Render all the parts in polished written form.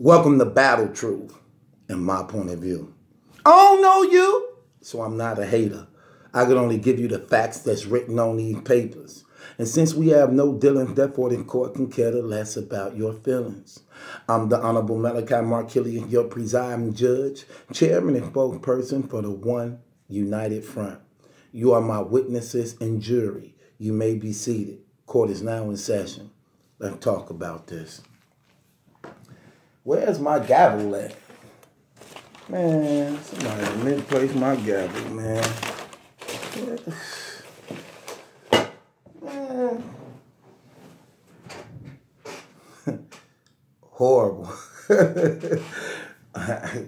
Welcome to Battle Truth, in my point of view. I don't know you, so I'm not a hater. I can only give you the facts that's written on these papers. And since we have no dealings, therefore the court can care less about your feelings. I'm the Honorable Malachi Markillian, your presiding judge, chairman and spokesperson for the One United Front. You are my witnesses and jury. You may be seated. Court is now in session. Let's talk about this. Where's my gavel at? Man, somebody misplaced my gavel, man. Man. Horrible. I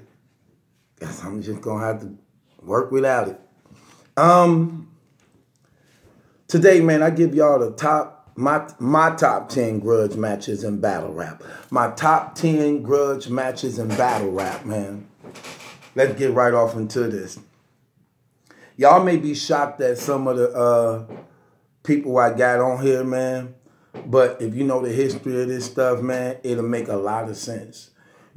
guess I'm just gonna have to work without it. Today, man, I give y'all the my top 10 grudge matches in battle rap. My top 10 grudge matches in battle rap, man. Let's get right off into this. Y'all may be shocked at some of the people I got on here, man. But if you know the history of this stuff, man, it'll make a lot of sense.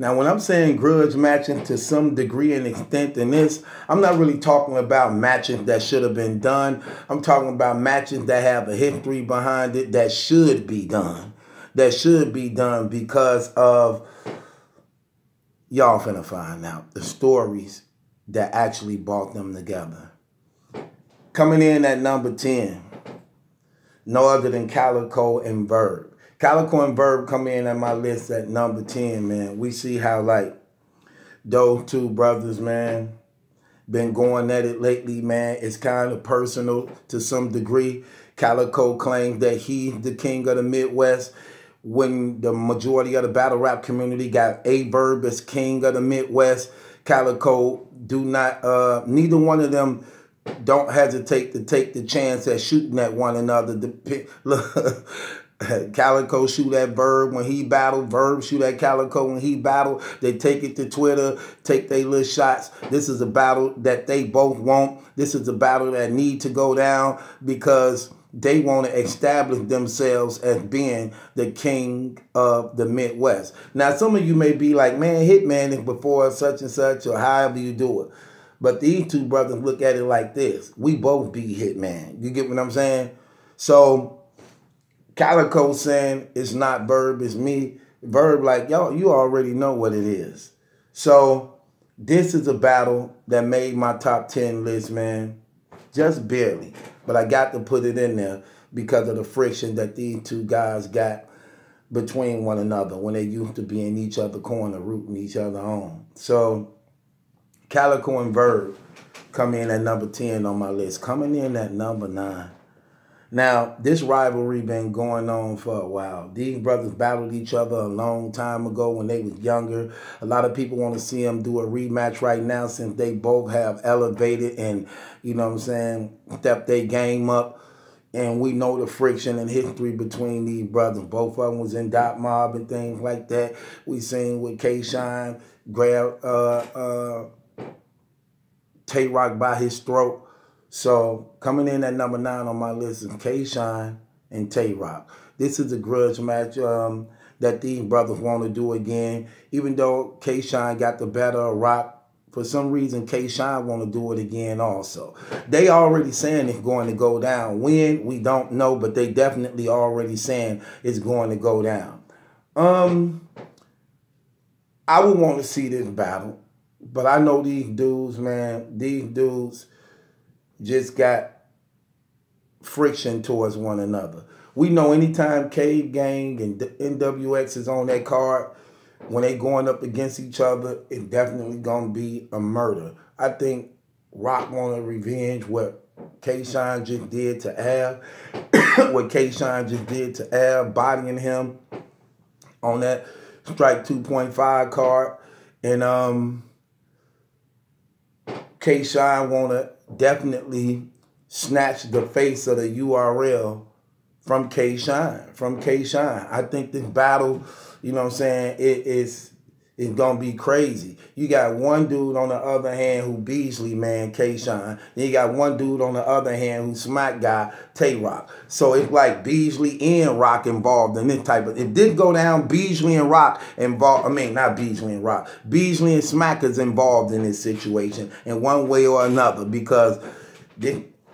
Now, when I'm saying grudge matching to some degree and extent in this, I'm not really talking about matches that should have been done. I'm talking about matches that have a history behind it that should be done. That should be done because of, y'all finna find out, the stories that actually brought them together. Coming in at number 10, no other than Calico and Verb. Calico and Verb come in at my list at number 10, man. We see how, like, those two brothers, man, been going at it lately, man. It's kind of personal to some degree. Calico claims that he's the king of the Midwest when the majority of the battle rap community got Verb as king of the Midwest. Calico do not, neither one of them don't hesitate to take the chance at shooting at one another. Calico shoot at Verb when he battle. Verb shoot at Calico when he battle. They take it to Twitter, take their little shots. This is a battle that they both want. This is a battle that need to go down because they want to establish themselves as being the king of the Midwest. Now, some of you may be like, man, Hitman is before such and such, or however you do it. But these two brothers look at it like this. We both be Hitman. You get what I'm saying? So Calico saying it's not Verb, it's me. Verb like, y'all, you already know what it is. So this is a battle that made my top 10 list, man. Just barely. But I got to put it in there because of the friction that these two guys got between one another when they used to be in each other's corner, rooting each other on. So Calico and Verb come in at number 10 on my list. Coming in at number 9. Now, this rivalry been going on for a while. These brothers battled each other a long time ago when they was younger. A lot of people want to see them do a rematch right now since they both have elevated and, you know what I'm saying, stepped their game up. And we know the friction and history between these brothers. Both of them was in Dot Mob and things like that. We seen with K-Shine grab Tay-Rock by his throat. So coming in at number 9 on my list is K-Shine and Tay-Rock. This is a grudge match that these brothers want to do again. Even though K-Shine got the better of Rock, for some reason K-Shine want to do it again also. They already saying it's going to go down. When, we don't know, but they definitely already saying it's going to go down. I would want to see this battle, but I know these dudes, man, these dudes just got friction towards one another. We know anytime Cave Gang and NWX is on that card, when they going up against each other, it's definitely going to be a murder. I think Rock wanted revenge what K-Shine just did to Av, what K-Shine just did to Av, bodying him on that Strike 2.5 card. And K-Shine want to definitely snatch the face of the URL from K-Shine. I think this battle, you know what I'm saying, is gonna be crazy. You got one dude on the other hand who Beasley, man, K-Shine. Then you got one dude on the other hand who Smack guy, Tay-Rock. So it's like Beasley and Rock involved in this type of, it did go down, Beasley and Rock involved, I mean, not Beasley and Rock, Beasley and Smack is involved in this situation in one way or another, because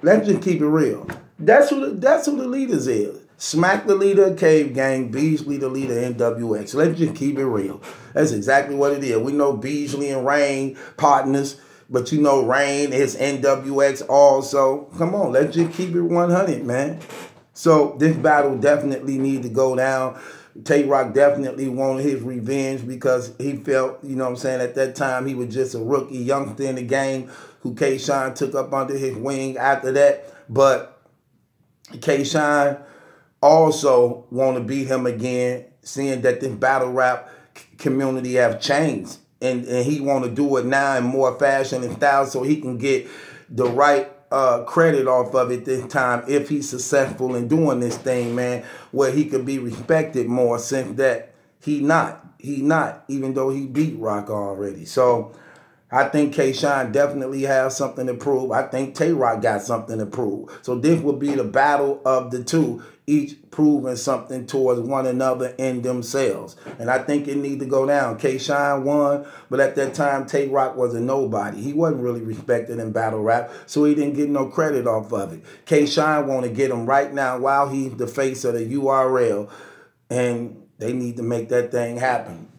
let's just keep it real. That's who the leaders is. Smack the leader of Cave Gang, Beasley the leader of NWX. Let's just keep it real. That's exactly what it is. We know Beasley and Rain partners, but you know Rain is NWX also. Come on, let's just keep it 100, man. So this battle definitely need to go down. Tay-Rock definitely wanted his revenge because he felt, you know what I'm saying, at that time he was just a rookie youngster in the game who K-Shine took up under his wing after that. But K-Shine also want to beat him again, seeing that this battle rap community have changed. And he want to do it now in more fashion and style so he can get the right credit off of it this time if he's successful in doing this thing, man, where he could be respected more, since that he not, even though he beat Rock already. So I think K-Shine definitely has something to prove. I think Tay-Rock got something to prove. So this will be the battle of the two, each proving something towards one another in themselves. And I think it need to go down. K-Shine won, but at that time, Tay-Rock was a nobody. He wasn't really respected in battle rap, so he didn't get no credit off of it. K-Shine want to get him right now while he's the face of the URL, and they need to make that thing happen.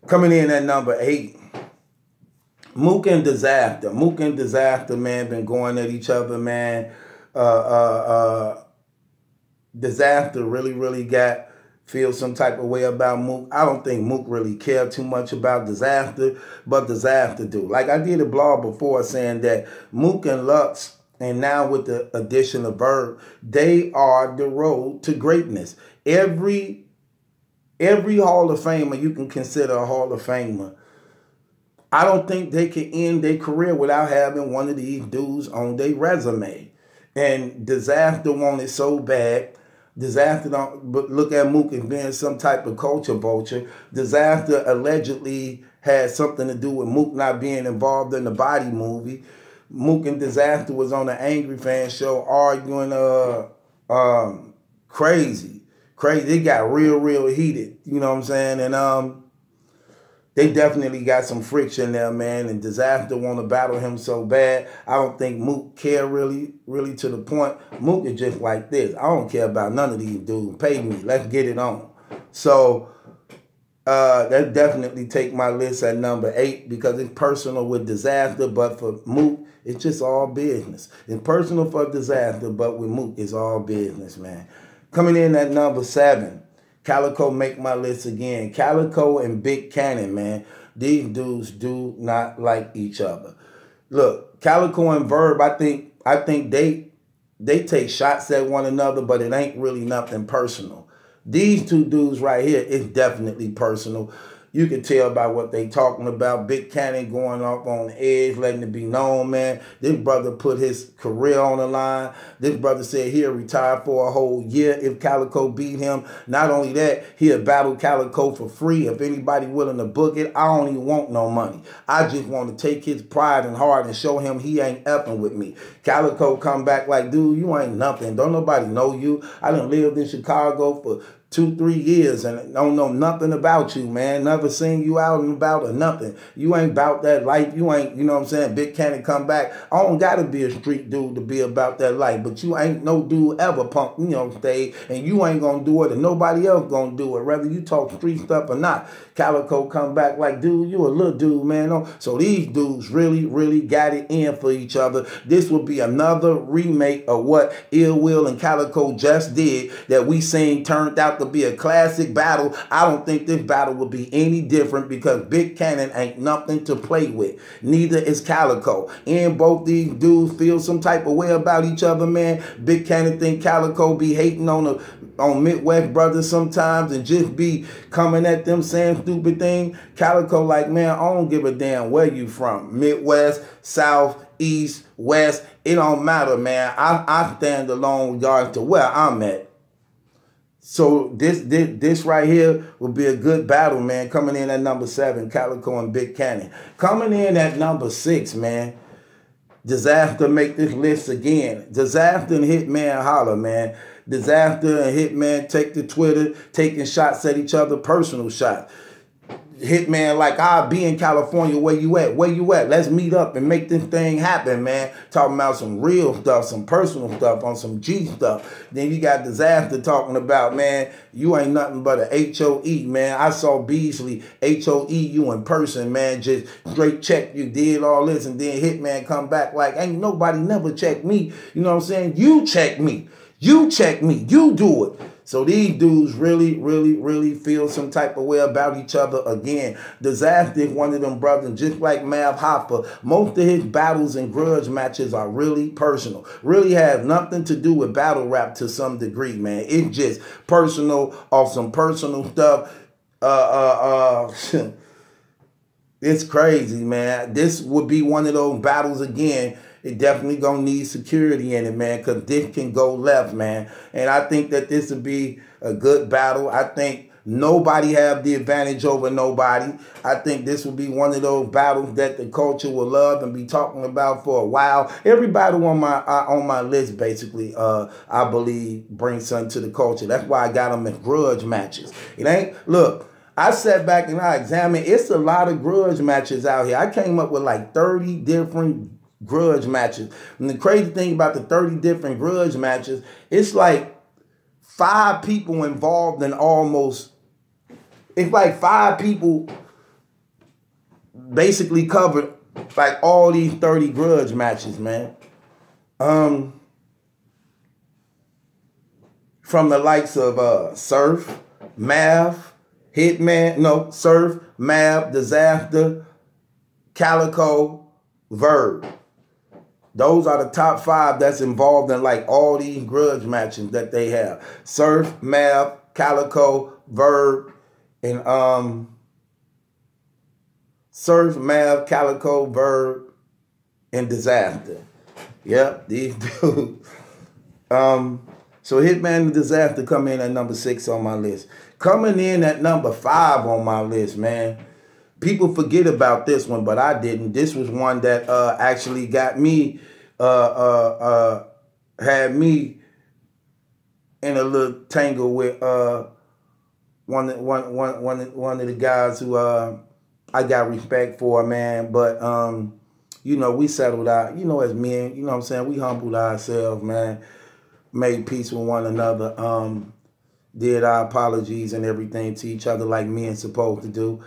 Coming in at number 8. Mook and Disaster. Mook and Disaster, man, been going at each other, man. Disaster really feel some type of way about Mook. I don't think Mook really care too much about Disaster, but Disaster do. Like I did a blog before saying that Mook and Lux, and now with the addition of Verb, they are the road to greatness. Every Hall of Famer you can consider a Hall of Famer, I don't think they can end their career without having one of these dudes on their resume. And Disaster wanted so bad. Disaster don't, but look at Mook as being some type of culture vulture. Disaster allegedly had something to do with Mook not being involved in the Body movie. Mook and Disaster was on the Angry Fan show arguing crazy. It got real heated. You know what I'm saying? And they definitely got some friction there, man. And Disaster want to battle him so bad. I don't think Mook care really to the point. Mook is just like this. I don't care about none of these dudes. Pay me. Let's get it on. So that definitely take my list at number 8 because it's personal with Disaster. But for Mook, it's just all business. It's personal for Disaster, but with Mook, it's all business, man. Coming in at number 7. Calico make my list again. Calico and Big Cannon, man. These dudes do not like each other. Look, Calico and Verb, I think they take shots at one another, but it ain't really nothing personal. These two dudes right here, it's definitely personal. You can tell by what they talking about. Big Cannon going off on the edge, letting it be known, man. This brother put his career on the line. This brother said he'll retire for a whole year if Calico beat him. Not only that, he'll battle Calico for free. If anybody willing to book it, I don't even want no money. I just want to take his pride and heart and show him he ain't effing with me. Calico come back like, dude, you ain't nothing. Don't nobody know you. I done lived in Chicago for 2-3 years and don't know nothing about you, man. Never seen you out and about or nothing. You ain't about that life. You ain't, you know what I'm saying? Big Cannon come back. I don't gotta be a street dude to be about that life, but you ain't no dude ever punk, you know, stage, and you ain't gonna do it and nobody else gonna do it, whether you talk street stuff or not. Calico come back like, dude, you a little dude, man. So these dudes really got it in for each other. This will be another remake of what Ill Will and Calico just did that we seen turned out to be a classic battle. I don't think this battle will be any different because Big Cannon ain't nothing to play with. Neither is Calico. And both these dudes feel some type of way about each other, man. Big Cannon think Calico be hating on Midwest brothers sometimes and just be coming at them saying stupid things. Calico like, man, I don't give a damn where you from. Midwest, South, East, West, it don't matter, man. I stand alone regards to where I'm at. So this right here will be a good battle, man. Coming in at number 7, Calico and Big Cannon. Coming in at number 6, man. Disaster make this list again. Disaster and Hitman holler, man. Disaster and Hitman take to Twitter, taking shots at each other, personal shots. Hitman like, I'll be in California, where you at? Where you at? Let's meet up and make this thing happen, man. Talking about some real stuff, some personal stuff, on some G stuff. Then you got Disaster talking about, man, you ain't nothing but a HOE, man. I saw Beasley HOE you in person, man. Just straight check you, did all this, and then Hitman come back like, ain't nobody never checked me. You know what I'm saying? You check me. You check me. You do it. So these dudes really feel some type of way about each other again. Disaster is one of them brothers, just like Mav Hopper. Most of his battles and grudge matches are really personal. Really have nothing to do with battle rap to some degree, man. It's just personal, off some personal stuff. It's crazy, man. This would be one of those battles again. It definitely gonna need security in it, man, because this can go left, man. And I think that this would be a good battle. I think nobody have the advantage over nobody. I think this will be one of those battles that the culture will love and be talking about for a while. Everybody on my list, basically, I believe, brings something to the culture. That's why I got them as grudge matches. It ain't, look, I sat back and I examined, it's a lot of grudge matches out here. I came up with like 30 different grudge matches. And the crazy thing about the 30 different grudge matches, it's like 5 people involved in almost, it's like 5 people basically covered like all these 30 grudge matches, man. From the likes of Surf, Mav, Hitman, Surf, Mav, Disaster, Calico, Verb. Those are the top 5 that's involved in like all these grudge matches that they have. Surf, Mav, Calico, Verb, and Surf, Mav, Calico, Verb, and Disaster. Yep, these dudes. So Hitman and Disaster come in at number 6 on my list. Coming in at number 5 on my list, man. People forget about this one, but I didn't. This was one that actually got me, had me in a little tangle with one of the guys who I got respect for, man. But you know, we settled out. You know, as men, you know what I'm saying? We humbled ourselves, man. Made peace with one another. Did our apologies and everything to each other like men supposed to do.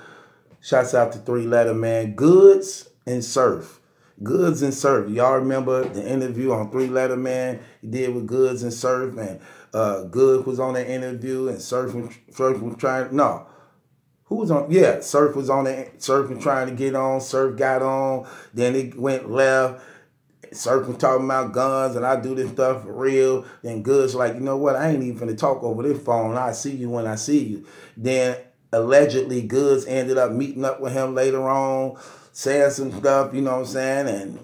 Shouts out to 3 Letter, man. Goods and Surf. Goods and Surf. Y'all remember the interview on 3 Letter, man? He did with Goods and Surf, and Goods was on the interview, and Surf was trying. No, who was on? Yeah, Surf was on the. Surf was trying to get on. Surf got on. Then it went left. Surf was talking about guns, and I do this stuff for real. Then Goods like, you know what? I ain't even finna talk over this phone. I see you when I see you. Then allegedly Goods ended up meeting up with him later on, saying some stuff, you know what I'm saying? And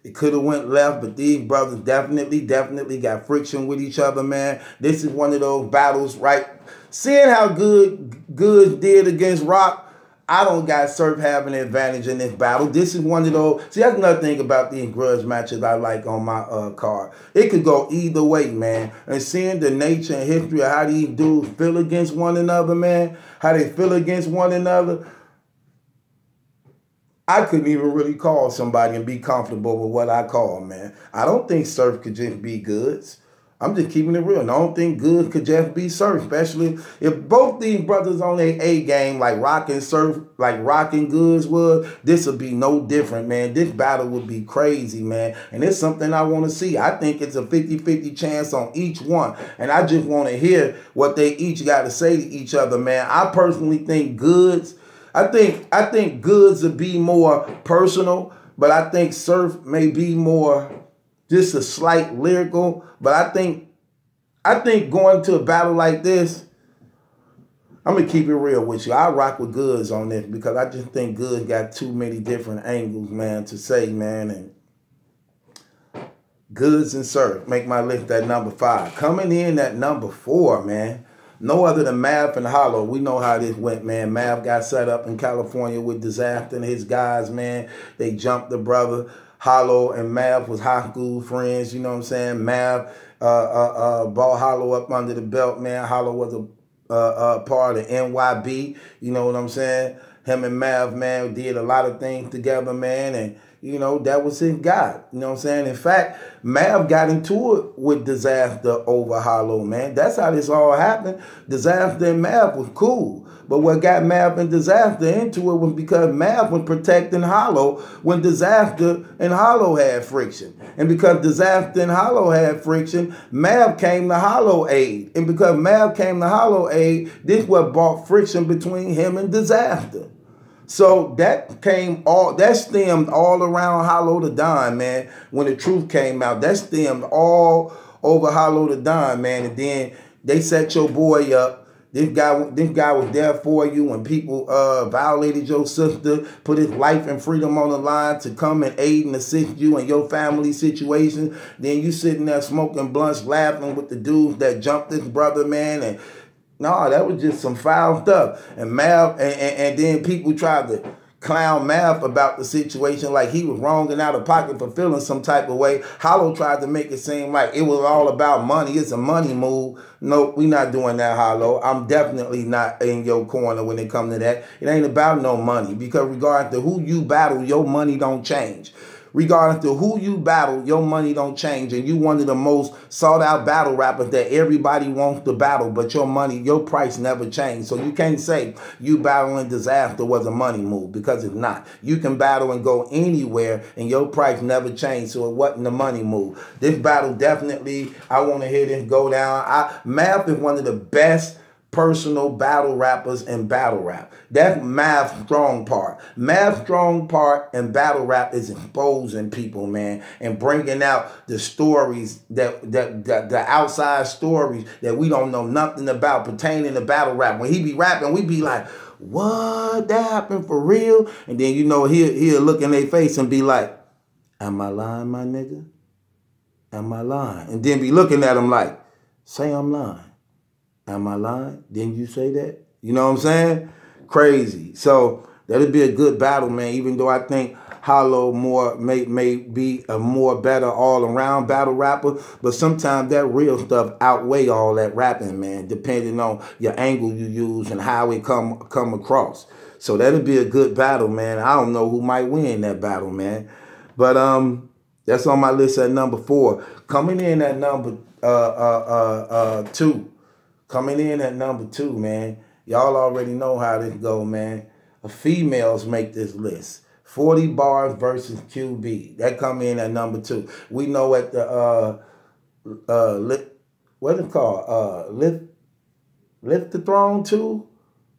it could have went left, but these brothers definitely got friction with each other, man. This is one of those battles, right? Seeing how Goods did against Rock, I don't got Surf having an advantage in this battle. This is one of those. See, that's another thing about these grudge matches I like on my card. It could go either way, man. And seeing the nature and history of how these dudes feel against one another, man, how they feel against one another, I couldn't even really call somebody and be comfortable with what I call, man. I don't think Surf could just be Goods. I'm just keeping it real. And I don't think Goods could just be Surf, especially if both these brothers on their A game, like Rock and Surf, like Rock and Goods would, this would be no different, man. This battle would be crazy, man. And it's something I want to see. I think it's a 50-50 chance on each one. And I just want to hear what they each got to say to each other, man. I personally think Goods, I think Goods would be more personal, but I think Surf may be more just a slight lyrical. But I think going to a battle like this, I'm going to keep it real with you. I rock with Goods on this because I just think Goods got too many different angles, man, to say, man. And Goods and Surf make my list at number 5. Coming in at number 4, man. No other than Mav and Hollow. We know how this went, man. Mav got set up in California with Disaster and his guys, man. They jumped the brother. Hollow and Mav was high school friends, you know what I'm saying? Mav brought Hollow up under the belt, man. Hollow was a part of NYB, you know what I'm saying? Him and Mav, man, did a lot of things together, man, and you know, that was his guy. You know what I'm saying? In fact, Mav got into it with Disaster over Hollow, man. That's how this all happened. Disaster and Mav was cool. But what got Mav and Disaster into it was because Mav was protecting Hollow when Disaster and Hollow had friction. And because Disaster and Hollow had friction, Mav came to Hollow aid. And because Mav came to Hollow aid, this what brought friction between him and Disaster. So that stemmed all around Hollow the Don, man. When the truth came out, that stemmed all over Hollow the Don, man. And then they set your boy up. This guy was there for you when people violated your sister, put his life and freedom on the line to come and aid and assist you in your family situation. Then you sitting there smoking blunts, laughing with the dudes that jumped this brother, man, and no, that was just some foul stuff. And Mav, and then people tried to clown Mav about the situation like he was wrong and out of pocket for feeling some type of way. Hollow tried to make it seem like it was all about money. It's a money move. Nope, we not doing that, Hollow. I'm definitely not in your corner when it comes to that. It ain't about no money because regardless of who you battle, your money don't change. Regardless of who you battle, your money don't change. And you one of the most sought out battle rappers that everybody wants to battle, but your money, your price never changed. So you can't say you battling Disaster was a money move because it's not. You can battle and go anywhere and your price never changed. So it wasn't a money move. This battle definitely, I want to hear this go down. Mav is one of the best personal battle rappers in battle rap. That's Mav's strong part. Mav's strong part in battle rap is exposing people, man, and bringing out the stories the outside stories that we don't know nothing about pertaining to battle rap. When he be rapping, we be like, what? That happened for real? And then, you know, he'll look in their face and be like, am I lying, my nigga? Am I lying? And then be looking at him like, say I'm lying. Am I lying? Didn't you say that? You know what I'm saying? Crazy. So that'll be a good battle, man, even though I think Hollow may be a more better all-around battle rapper, but sometimes that real stuff outweigh all that rapping, man, depending on your angle you use and how it come across. So that'll be a good battle, man. I don't know who might win that battle, man. But that's on my list at number 4. Coming in at number 2. Coming in at number 2, man. Y'all already know how this go, man. Females make this list. 40 bars versus QB. That come in at number 2. We know at the what is it called? Lift the Throne 2?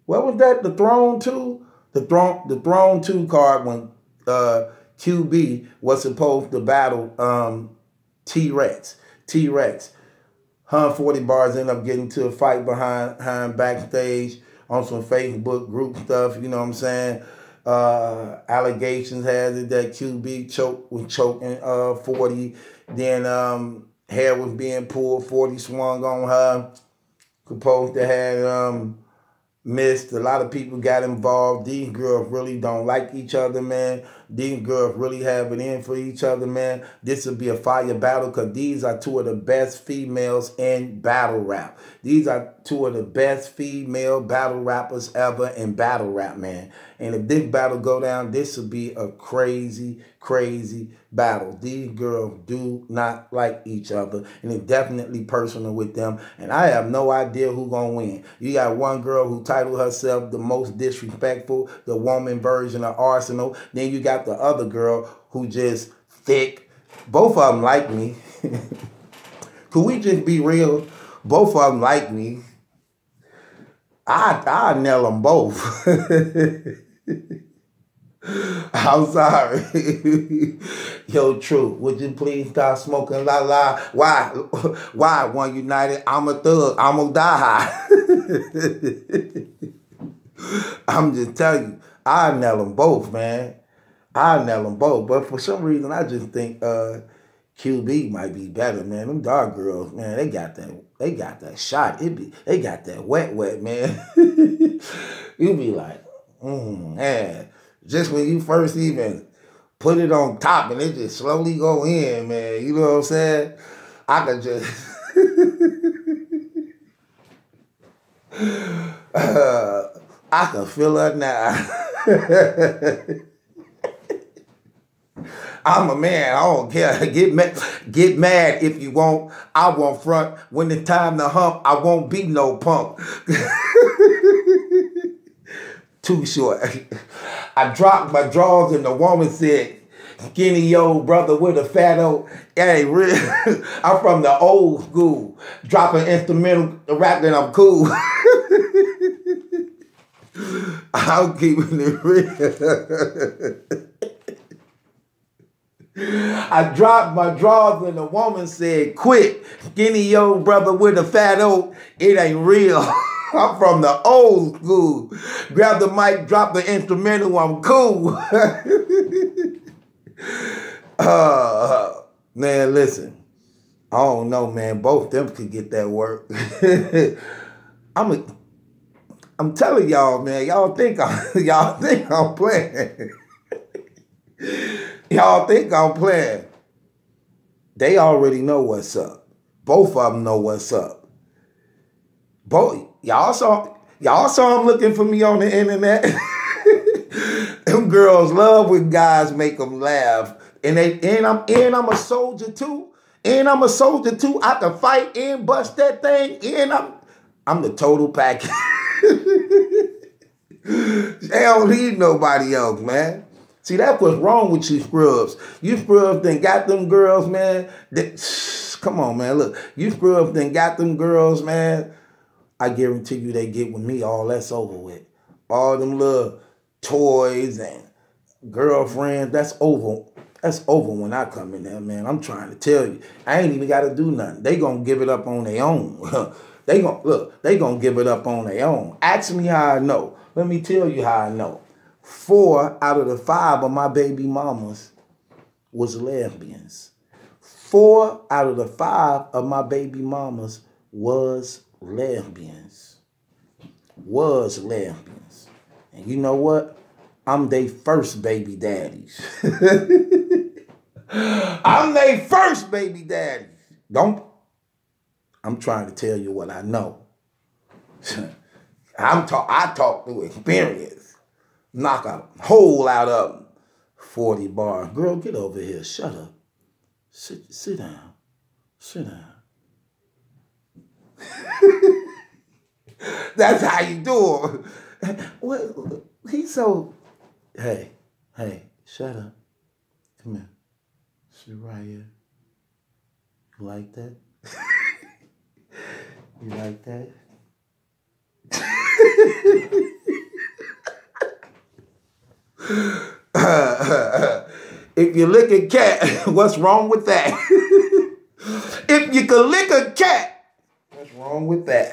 What was that? The Throne 2? The Throne 2 card when QB was supposed to battle T-Rex. 140 bars end up getting to a fight behind backstage on some Facebook group stuff, you know what I'm saying? Allegations has it that QB was choking 40. Then hair was being pulled, 40 swung on her. Supposed to have missed. A lot of people got involved. These girls really don't like each other, man. These girls really have it in for each other, man. This will be a fire battle because these are 2 of the best females in battle rap. These are 2 of the best female battle rappers ever in battle rap, man. And if this battle go down, this will be a crazy, crazy battle. These girls do not like each other, and it's definitely personal with them. And I have no idea who's going to win. You got one girl who titled herself the most disrespectful, the woman version of Arsenal. Then you got the other girl who just thick. Both of them like me. Could we just be real? Both of them like me. I nail them both. I'm sorry. Yo, True, would you please stop smoking la la? Why? One United, I'm a thug. I'm gonna die high. I'm just telling you, I nail them both, man. I nail them both. But for some reason, I just think QB might be better, man. Them dark girls, man, they got that shot. They got that wet, man. You be like, man. Just when you first even put it on top and it just slowly go in, man. You know what I'm saying? I could just I can feel her now. I'm a man. I don't care. Get mad if you want. I won't front. When it's time to hump, I won't be no punk. Too short. I dropped my drawers and the woman said, "Skinny old brother with a fat old." Hey, real. I'm from the old school. Dropping instrumental rap that I'm cool. I'm keeping it real. I dropped my drawers and the woman said, "Quit, skinny old brother with a fat old. It ain't real." I'm from the old school. Grab the mic, drop the instrumental, I'm cool. Man, listen. I don't know, man. Both them could get that work. I'm telling y'all, man. Y'all think I'm playing. Y'all think I'm playing. They already know what's up. Both of them know what's up. Both y'all saw them looking for me on the internet. Them girls love when guys make them laugh. And I'm a soldier too. And I'm a soldier too. I can fight and bust that thing. And I'm the total package. They don't need nobody else, man. See, that's what's wrong with you scrubs. You scrubs done got them girls, man. Come on, man. Look, you scrubs done got them girls, man. I guarantee you they get with me, all that's over with. All them little toys and girlfriends, that's over. That's over when I come in there, man. I'm trying to tell you. I ain't even got to do nothing. They going to give it up on their own. They going to give it up on their own. Ask me how I know. Let me tell you how I know. 4 out of the 5 of my baby mamas was lesbians. 4 out of the 5 of my baby mamas was lesbians. And you know what? I'm they first baby daddies. I'm they first baby daddies. I'm trying to tell you what I know. I talk through experience. Knock a hole out of them. 40 bars. Girl, get over here. Shut up. Sit down. Sit down. That's how you do it. What? He's so... Hey, shut up. Come here. Sit right here. You like that? You like that? If you lick a cat, what's wrong with that? If you can lick a cat, what's wrong with that?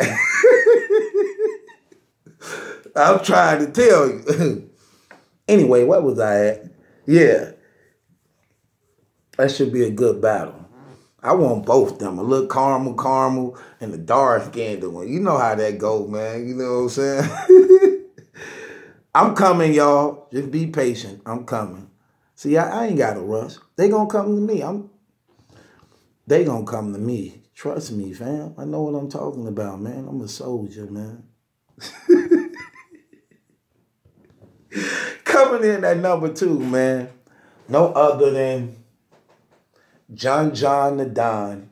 I'm trying to tell you. Anyway, what was I at? Yeah. That should be a good battle. I want both them. A little caramel, and the dark-skinned one. You know how that goes, man. You know what I'm saying? I'm coming, y'all. Just be patient. I'm coming. See, I ain't got to rush. They gonna come to me. They gonna come to me. Trust me, fam. I know what I'm talking about, man. I'm a soldier, man. Coming in at number 2, man. No other than John the Don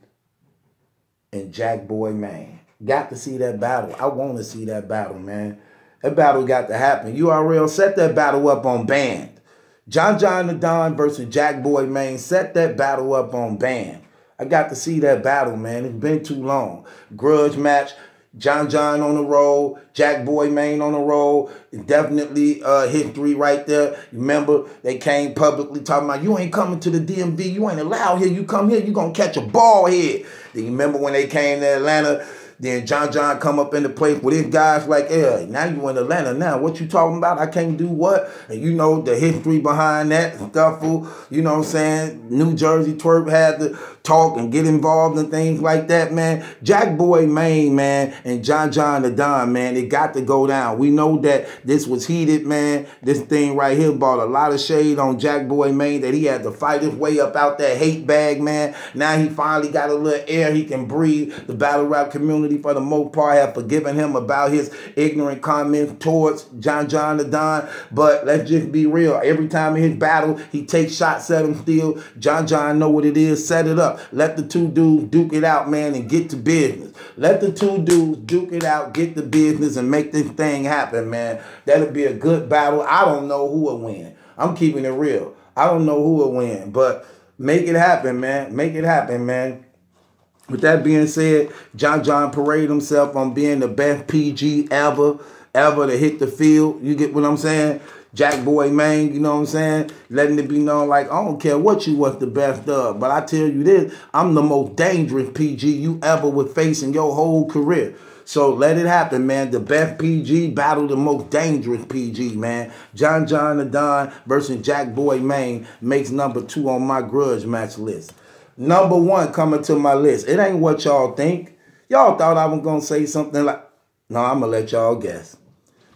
and Jack Boy Man. Got to see that battle. I want to see that battle, man. That battle got to happen. URL, set that battle up on band. John the Don versus Jack Boy Man. Set that battle up on band. I got to see that battle, man. It's been too long. Grudge match. John on the roll. Jack Boy Man on the roll. Definitely history right there. Remember, they came publicly talking about, you ain't coming to the DMV. You ain't allowed here. You come here, you going to catch a ball head. Do you remember when they came to Atlanta? Then John come up in the place with his guys like, yeah, now you in Atlanta now. What you talking about? I can't do what? And you know the history behind that stuff. You know what I'm saying? New Jersey twerp had to talk and get involved in things like that, man. Jack Boy Maine, man, and John the Don, man, it got to go down. We know that this was heated, man. This thing right here brought a lot of shade on Jack Boy Maine, that he had to fight his way up out that hate bag, man. Now he finally got a little air he can breathe. The battle rap community, for the most part, have forgiven him about his ignorant comments towards John the Don. But let's just be real. Every time in his battle, he takes shots at him still. John know what it is. Set it up. Let the two dudes duke it out, man, and get to business. Let the two dudes duke it out, get to business, and make this thing happen, man. That'll be a good battle. I don't know who will win. I'm keeping it real. I don't know who will win, but make it happen, man. Make it happen, man. With that being said, John paraded himself on being the best PG ever to hit the field. You get what I'm saying? Jack Boy Maine, you know what I'm saying? Letting it be known like, I don't care what you was the best of, but I tell you this, I'm the most dangerous PG you ever would face in your whole career. So let it happen, man. The best PG battle the most dangerous PG, man. John the Don versus Jack Boy Maine makes number 2 on my grudge match list. Number 1 coming to my list. It ain't what y'all think. Y'all thought I was going to say something like, no, I'm going to let y'all guess.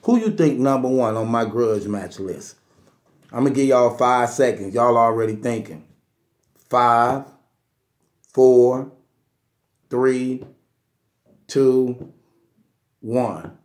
Who you think number 1 on my grudge match list? I'm going to give y'all 5 seconds. Y'all already thinking. 5, 4, 3, 2, 1.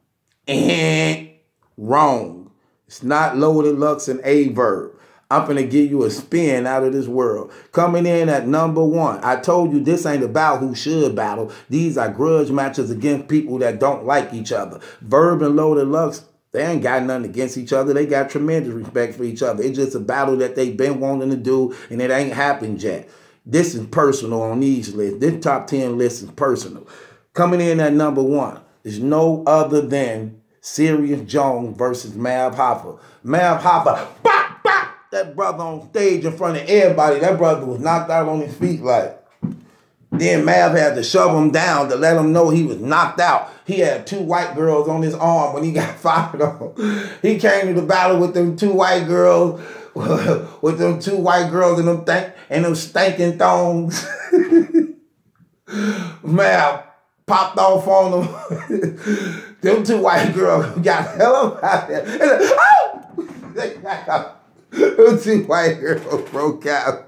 And wrong. It's not Loaded Lux and A-Verb. I'm going to give you a spin out of this world. Coming in at number 1. I told you this ain't about who should battle. These are grudge matches against people that don't like each other. Verb and Loaded Lux, they ain't got nothing against each other. They got tremendous respect for each other. It's just a battle that they've been wanting to do, and it ain't happened yet. This is personal on these lists. This top 10 list is personal. Coming in at number 1 is no other than Serious Jones versus Mav Hoffa. Mav Hoffa, bop, bop. That brother on stage in front of everybody, that brother was knocked out on his feet like. Then Mav had to shove him down to let him know he was knocked out. He had 2 white girls on his arm when he got fired on. He came to the battle with them 2 white girls, with them 2 white girls and them stinking thongs. Mav popped off on them. Them 2 white girls got hell up out there. Oh! Them 2 white girls broke out.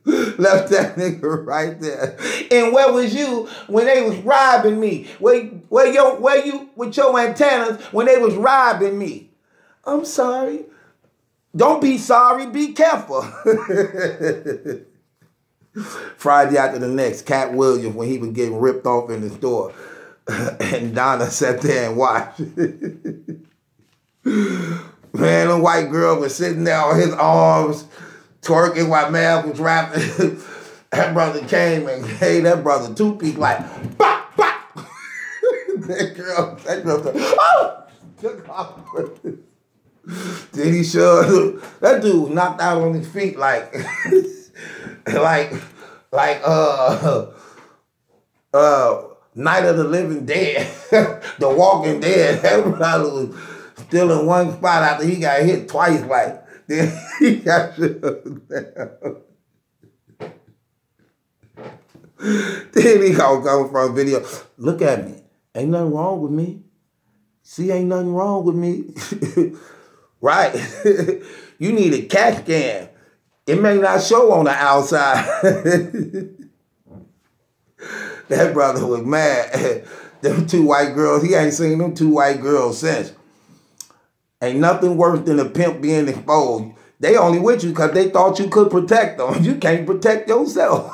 Left that nigga right there. And where was you when they was robbing me? Where you with your antennas when they was robbing me? I'm sorry. Don't be sorry. Be careful. Friday after the next, Cat Williams when he was getting ripped off in the store, and Donna sat there and watched. Man, the white girl was sitting there on his arms, twerking while Mav was rapping. That brother came and gave that brother 2 feet like, bop, bop. that girl said, oh! Took off. Then he showed, that dude knocked out on his feet like, Night of the Living Dead, The Walking Dead. That brother was still in one spot after he got hit twice like. Then he got shut down. Then he gonna come from video. Look at me. Ain't nothing wrong with me. See, ain't nothing wrong with me. Right. You need a CAT scan. It may not show on the outside. That brother was mad. Them 2 white girls, he ain't seen them 2 white girls since. Ain't nothing worse than a pimp being exposed. They only with you because they thought you could protect them. You can't protect yourself.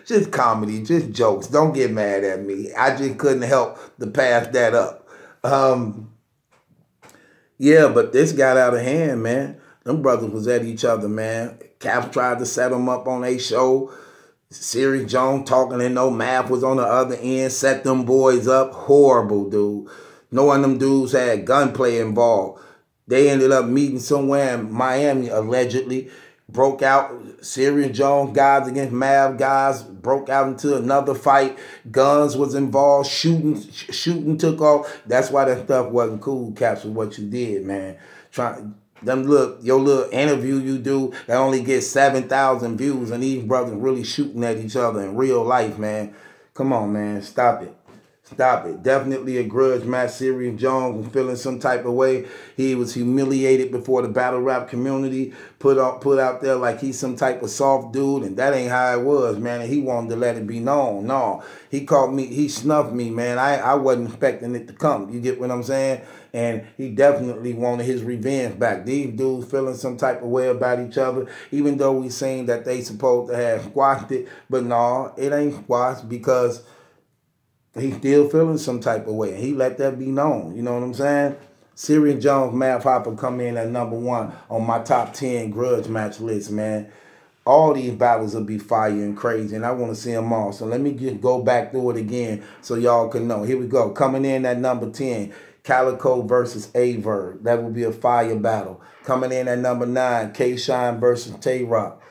Just comedy, just jokes. Don't get mad at me. I just couldn't help to pass that up. Yeah, but this got out of hand, man. Them brothers was at each other, man. Caps tried to set them up on a show. Serious Jones talking and no Mav was on the other end. Set them boys up. Horrible, dude. No one of them dudes had gunplay involved. They ended up meeting somewhere in Miami, allegedly. broke out. Serious Jones guys against Mav guys broke out into another fight. Guns was involved. Shooting took off. That's why that stuff wasn't cool, Caps, with what you did, man. Your little interview you do that only gets 7,000 views, and these brothers really shooting at each other in real life, man. Come on, man. Stop it. Stop it. Definitely a grudge match. Serious Jones was feeling some type of way. He was humiliated before the battle rap community, put out there like he's some type of soft dude, and that ain't how it was, man. And he wanted to let it be known. No, he caught me, he snuffed me, man. I wasn't expecting it to come. You get what I'm saying? And he definitely wanted his revenge back. These dudes feeling some type of way about each other, even though we saying that they supposed to have squashed it. But no, it ain't squashed because he's still feeling some type of way. He let that be known. You know what I'm saying? Serious Jones, Mav Hopper come in at #1 on my top 10 grudge match list, man. All these battles will be fire and crazy, and I want to see them all. So let me just go back through it again so y'all can know. Here we go. Coming in at #10, Calico versus Averb. That will be a fire battle. Coming in at #9, K-Shine versus Tay-Rock.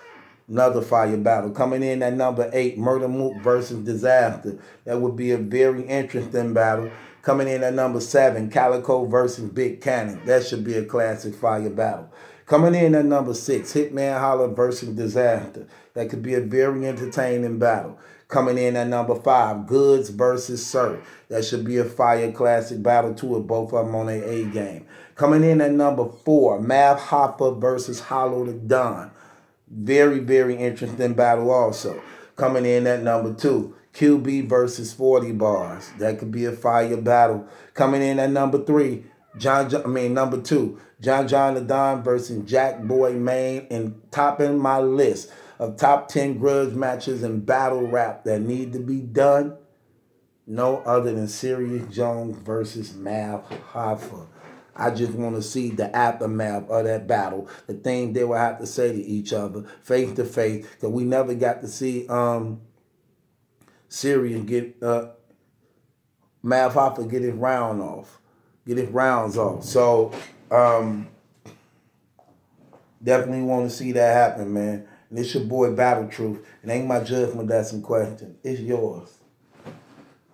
Another fire battle. Coming in at #8, Murder Mook versus Disaster. That would be a very interesting battle. Coming in at #7, Calico versus Big Cannon. That should be a classic fire battle. Coming in at #6, Hitman Holler versus Disaster. That could be a very entertaining battle. Coming in at #5, Goods versus Sir. That should be a fire classic battle too, with both of them on their A game. Coming in at #4, Mav Hopper versus Hollow the Don. Very, very interesting battle also. Coming in at #2, QB versus 40 Bars. That could be a fire battle. Coming in at #2, John the Don versus Jack Boy Maine. And topping my list of top 10 grudge matches in battle rap that need to be done, no other than Serious Jones versus Mav Hopper. I just want to see the aftermath of that battle, the things they will have to say to each other, face to face, because we never got to see Serious get Mav Hopper get his rounds off. So definitely want to see that happen, man. And it's your boy Battle Truth. It ain't my judgment that's in question. It's yours.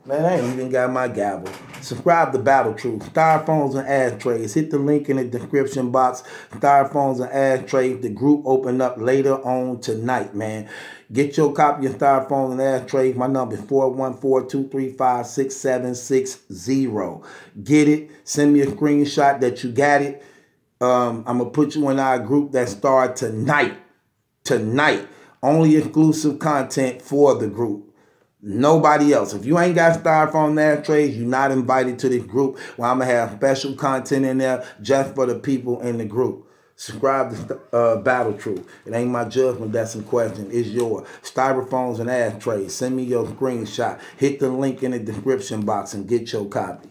Man, I ain't even got my gavel. Subscribe to Battle Truth. Styrofoams and Ashtrays. Hit the link in the description box. Styrofoams and Ashtrays. The group open up later on tonight, man. Get your copy of Styrofoams and Ashtrays. My number is 414-235-6760. Get it. Send me a screenshot that you got it. I'm going to put you in our group that starts tonight. Tonight. Only exclusive content for the group. Nobody else. If you ain't got Styrofoam Ashtrays, you're not invited to this group where I'm going to have special content in there just for the people in the group. Subscribe to Battle Truth. It ain't my judgment that's in question. It's yours. Styrofoams and Ashtrays. Send me your screenshot. Hit the link in the description box and get your copy.